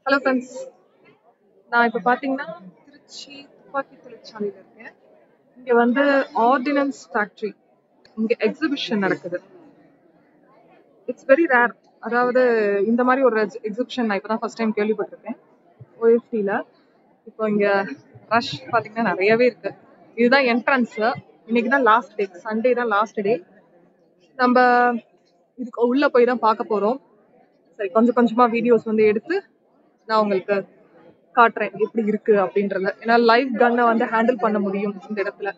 Hello friends, நான் இப்போ பார்த்தீங்கன்னா திருச்சி துப்பாக்கி தொழிற்சாலையில் இருக்கேன். இங்கே வந்து ஆர்டினன்ஸ் ஃபேக்ட்ரி இங்கே எக்ஸிபிஷன் நடக்குது. It's very rare. அதாவது இந்த மாதிரி ஒரு எக்ஸிபிஷன் நான் இப்போ தான் ஃபர்ஸ்ட் டைம் கேள்விப்பட்டிருக்கேன் ஓஎஃப்டியில். இப்போ இங்கே ரஷ் பார்த்தீங்கன்னா நிறையவே இருக்கு. இதுதான் என்ட்ரன்ஸு. இன்னைக்கு தான் லாஸ்ட் டே, சண்டே தான் லாஸ்ட் டே. நம்ம இதுக்கு உள்ளே போய் தான் பார்க்க போகிறோம். சரி, கொஞ்சம் கொஞ்சமாக வீடியோஸ் வந்து எடுத்து நான் உங்களுக்கு காட்டுறேன் எப்படி இருக்கு அப்படின்றத. ஏன்னா லைவ் கன்னை வந்து ஹேண்டில் பண்ண முடியும் இந்த இடத்துல.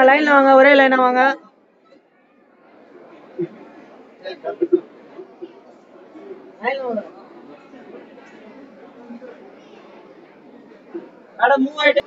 லைன்ல வாங்க, ஒரே லைனா வாங்க. மேடம் மூவ் ஆயிட்டே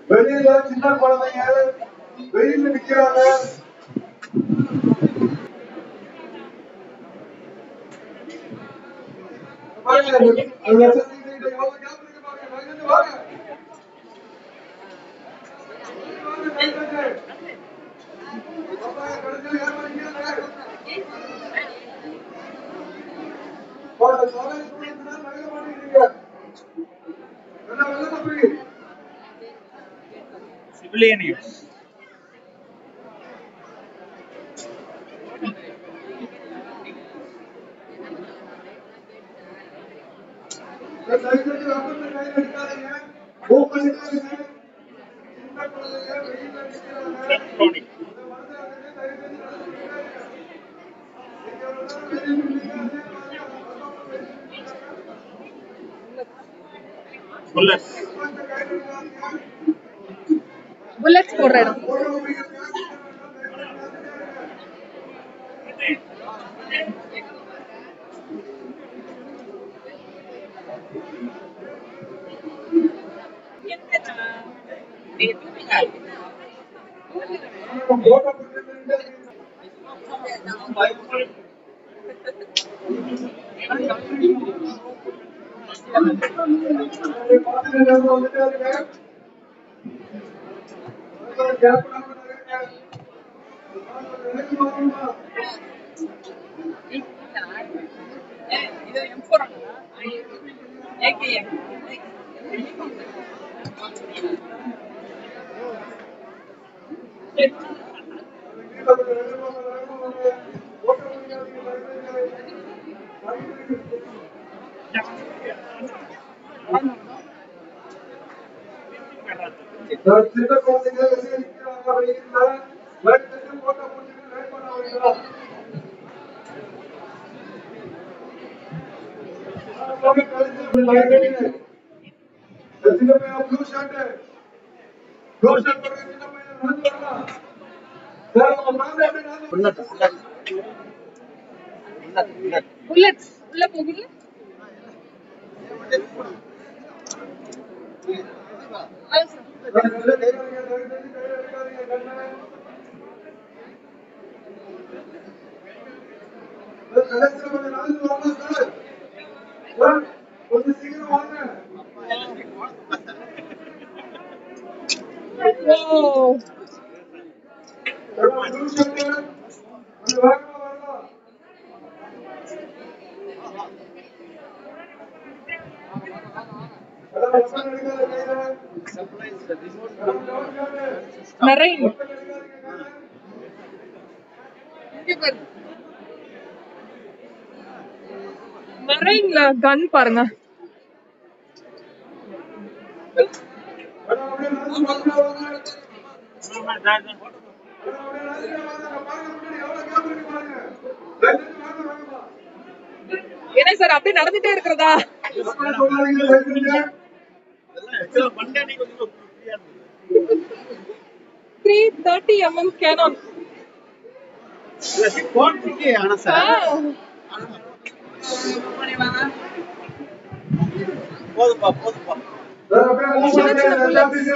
வெளியில சின்ன குழந்தைங்க வெயில நிக்கிறாங்க. Civilian use. புல்லட்ஸ் போடுற இடம். சின்ன குழந்தைங்க வெளியே நிற்கிறாங்க வெயில்ல லைட் செட்டு போட்டோ போட்டுட்டு லைட் பண்ண வரீங்களா? சின்ன பையன் ப்ளூ ஷர்ட் போடுற சின்ன பையன் நடந்து வரலாம். சார் உங்க மேல எப்படி நடந்து புல்லட்ஸ் உள்ள போகுது. கொஞ்சம் சீக்கிரம் வாங்க. மெரைன் மெரைன்ல கன் பாருங்க. என்ன சார் அப்படியே நடந்துட்டே இருக்கிறதா? 330 mm கேனான். போதுப்பா போதுப்பா. சின்ன சின்ன புல்லட்ஸ்.